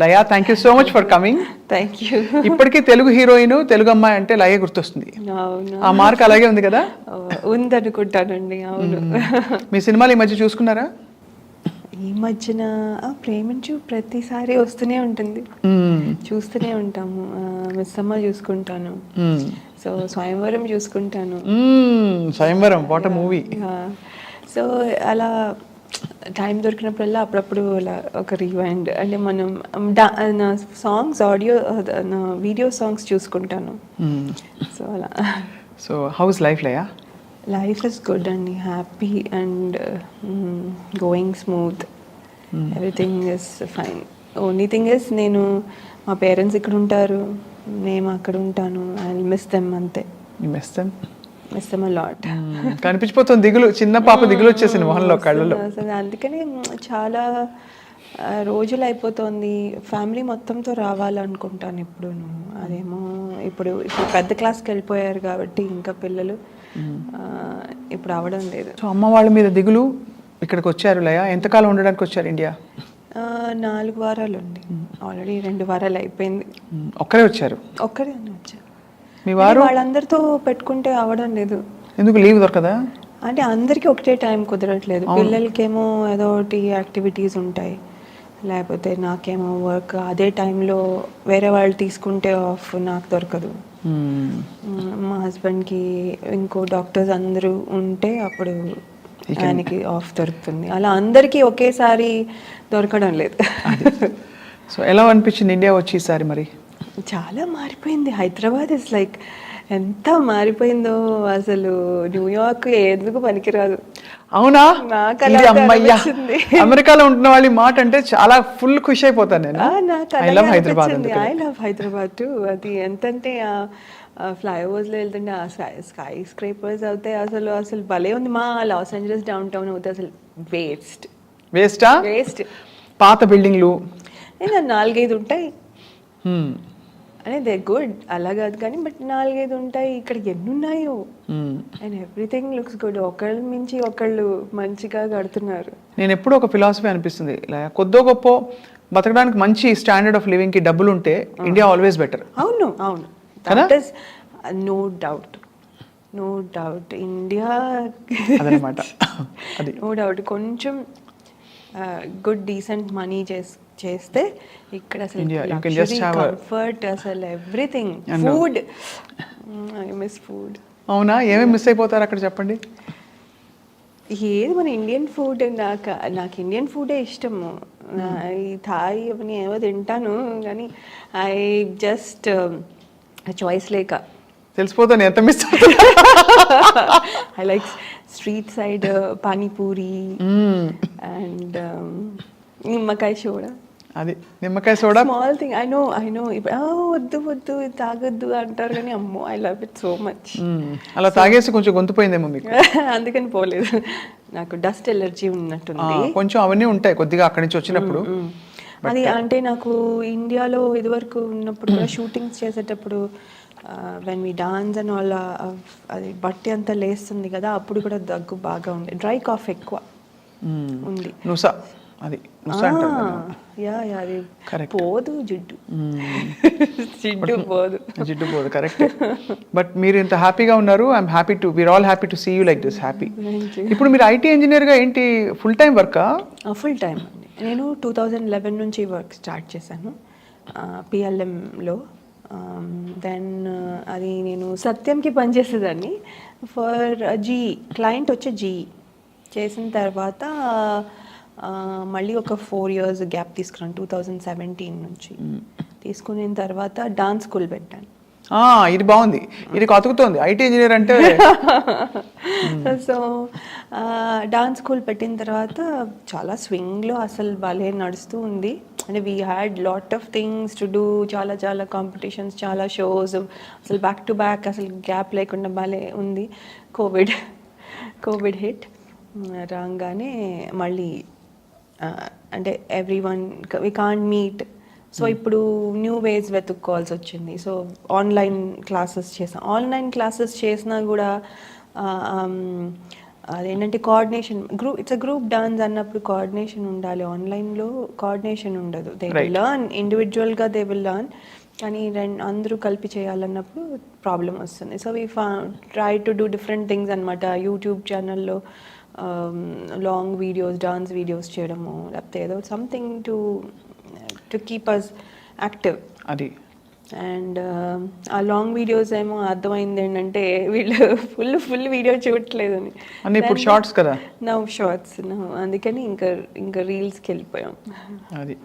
Laya, thank you so much for coming. Thank you. ఇప్పటికీ Telugu heroine, Telugu అమ్మాయి అంటే లయ గుర్తొస్తుంది. అవును, ఆ మార్క్ అలాగే ఉంది కదా? ఉందనుకుంటానండి. అవును. మీ సినిమాలు ఈ మధ్య చూసుకున్నారా? ఈ మధ్యన ప్రేమించు ప్రతిసారి వస్తూనే ఉంటుంది, చూస్తూనే ఉంటాము. మిస్సమ్మ చూసుకుంటాను, సో స్వయంవరం చూసుకుంటాను. Swayamvaram, what a movie. So అలా టైం దొరికినప్పుడల్లా అప్పుడప్పుడు అలా ఒక రివైండ్ అంటే మనం నా సాంగ్స్ ఆడియో నా వీడియో సాంగ్స్ చూసుకుంటాను. సో అలా. So how's life Laya? Life is good అండి, happy and going smooth, everything is fine. Only thing is నేను మా పేరెంట్స్ ఇక్కడ ఉంటారు, నేను అక్కడ ఉంటాను. ఐ మిస్ దెమ్ అంతే. Miss them? Miss them a lot. కనిపించిపోతుంది దిగులు, చిన్న పాప దిగులు వచ్చేసింది మొహంలో, కళ్ళలో. అందుకని చాలా రోజులు అయిపోతుంది. ఫ్యామిలీ మొత్తంతో రావాలనుకుంటాను ఇప్పుడు. అదేమో ఇప్పుడు పెద్ద క్లాస్కి వెళ్ళిపోయారు కాబట్టి ఇంకా పిల్లలు ఇప్పుడు అవడం లేదు. సో అమ్మ వాళ్ళ మీద దిగులు, ఇక్కడికి వచ్చారు లయ. ఎంతకాలం ఉండడానికి వచ్చారు ఇండియా? 4 వారాలు అండి. ఆల్రెడీ 2 వారాలు అయిపోయింది. ఒక్కరే వచ్చారు? ఒక్కరే వచ్చారు. మీ వారు? వాళ్ళందరితో పెట్టుకుంటే అవడం లేదు. ఎందుకు లీవ్ దొరకదా? అంటే అందరికీ ఒకటే టైం కుదరట్లేదు. పిల్లలకేమో ఏదో ఒకటి యాక్టివిటీస్ ఉంటాయి, లేకపోతే నాకేమో వర్క్. అదే టైంలో వేరే వాళ్ళు తీసుకుంటే ఆఫ్ నాకు దొరకదు. మా హస్బెండ్కి ఇంకో డాక్టర్స్ అందరూ ఉంటే అప్పుడు ఆయనకి ఆఫ్ దొరుకుతుంది. అలా అందరికీ ఒకేసారి దొరకడం లేదు. సో ఎలా అనిపించింది ఇండియా వచ్చి ఈసారి మరి? చాలా మారిపోయింది. హైదరాబాద్ ఇస్ లైక్ ఎంత మారిపోయిందో అసలు. న్యూయార్క్ ఎందుకు పనికిరాదు. అవునా? నాకు అమ్మయ్యా, అమెరికాలో ఉంటున్న వాళ్ళు మాట అంటే చాలా ఫుల్ ఖుషి అయిపోతాను నేను. I love Hyderabad to. అది ఎంతంటే ఫ్లైఓవర్స్లో వెళ్తుంటే ఆ స్కై స్క్రేపర్స్ అవుతాయి. అసలు అసలు భలే ఉంది. మా లాస్ ఏంజలస్ డౌన్ టౌన్ అవుతాయి అసలు వేస్ట్. పాత బిల్డింగ్లు 4-5 ఉంటాయి. అంటే దే గుడ్, అలా కాదు కానీ, బట్ 4-5 ఉంటాయి. ఇక్కడ ఎన్ని ఉన్నాయో, అండ్ ఎవ్రీథింగ్ లుక్స్ గుడ్. ఒకళ్ళ మించి ఒకళ్ళు మంచిగా కడుతున్నారు. నేను ఎప్పుడు ఒక ఫిలాసఫీ అనిపిస్తుంది, కొద్దో గొప్ప బతకడానికి మంచి స్టాండర్డ్ ఆఫ్ లివింగ్ కి డబ్బులు ఉంటే ఇండియా ఆల్వేస్ బెటర్. అవును, నో డౌట్. ఇండియా అదనమాట. No doubt. కొంచెం గుడ్ డీసెంట్ మనీ చేస్తే ఇక్కడ అసలు కంఫర్ట్, అసలు everything. Food, I miss food. అవునా? ఏమేమి మిస్ అయిపోతారు అక్కడ చెప్పండి. ఏది మన ఇండియన్ ఫుడ్. నాకు ఇండియన్ ఫుడే ఇష్టము. ఈ థాయ్ అవన్నీ ఏవో తింటాను కానీ ఐ జస్ట్ చాయిస్ లేక తెలిసిపోతాను ఎంత miss. I like street side panipuri and నిమ్మకాయ సోడా. అది నిమ్మకాయ soda small thing. I know వద్దు తాగొద్దు అంటారు కానీ అమ్మో I love it so much. అలా తాగేసి కొంచెం గొంతుపోయిందేమో మీకు. అందుకని పోలేదు. నాకు డస్ట్ ఎలర్జీ ఉన్నట్టుంది కొంచెం. అవన్నీ ఉంటాయి కొద్దిగా అక్కడి నుంచి వచ్చినప్పుడు. అది అంటే నాకు ఇండియాలో ఇదివరకు ఉన్నప్పుడు కూడా షూటింగ్స్ చేసేటప్పుడు when we dance and all, అది బట్టి అంతా లేస్తుంది కదా, అప్పుడు కూడా దగ్గు బాగా ఉంది. డ్రై కాఫ్ ఎక్కువ ఉంది. అది పోదు, జిడ్డు పోదు. కరెక్ట్. బట్ మీరు ఇంత హ్యాపీగా ఉన్నారు. I'm happy too, we are all happy to see you like this. Happy. ఇప్పుడు మీరు ఐటీ ఇంజనీర్ గా ఏంటి ఫుల్ టైం వర్కా? ఫుల్ టైం అండి. నేను 2011 నుంచి వర్క్ స్టార్ట్ చేశాను పిఎల్ఎంలో. దెన్ అది నేను సత్యంకి పనిచేసేదాన్ని ఫర్ క్లయింట్ వచ్చే జీఈ. చేసిన తర్వాత మళ్ళీ ఒక 4 years గ్యాప్ తీసుకున్నాను. 2017 నుంచి తీసుకున్న తర్వాత డాన్స్ స్కూల్ పెట్టాను. ఇది బాగుంది, ఇది కతుకుతోంది ఐటీ ఇంజనీర్ అంటే. సో డాన్స్ స్కూల్ పెట్టిన తర్వాత చాలా స్వింగ్లో అసలు భలే నడుస్తూ ఉంది. అంటే we had lot of things to do. చాలా కాంపిటీషన్స్, చాలా షోస్, అసలు బ్యాక్ టు బ్యాక్, అసలు గ్యాప్ లేకుండా భలే ఉంది. కోవిడ్ హిట్ రాగానే మళ్ళీ అంటే everyone we can't meet. So ఇప్పుడు న్యూ వేస్ వెతుక్కోవాల్సి వచ్చింది. సో ఆన్లైన్ క్లాసెస్ చేసాం. ఆన్లైన్ క్లాసెస్ చేసినా కూడా అదేంటంటే coordination it's a group dance అన్నప్పుడు కోఆర్డినేషన్ ఉండాలి. ఆన్లైన్లో కోఆర్డినేషన్ ఉండదు. దే విల్ లర్న్ ఇండివిజువల్గా, దే విల్ లర్న్. కానీ అందరూ కలిపి చేయాలన్నప్పుడు ప్రాబ్లం వస్తుంది. So we try to do different things అనమాట. యూట్యూబ్ ఛానల్లో లాంగ్ వీడియోస్, డాన్స్ వీడియోస్ చేయడము, లేకపోతే ఏదో something to keep us active. అది అండ్ ఆ లాంగ్ వీడియోస్ ఏమో అర్థమైంది ఏంటంటే వీళ్ళు ఫుల్ వీడియో చూడట్లేదు అని. అన్నీ ఇప్పుడు షార్ట్స్ కదా. నవ్ షార్ట్స్, అందుకని ఇంకా రీల్స్కి వెళ్ళిపోయాం. అది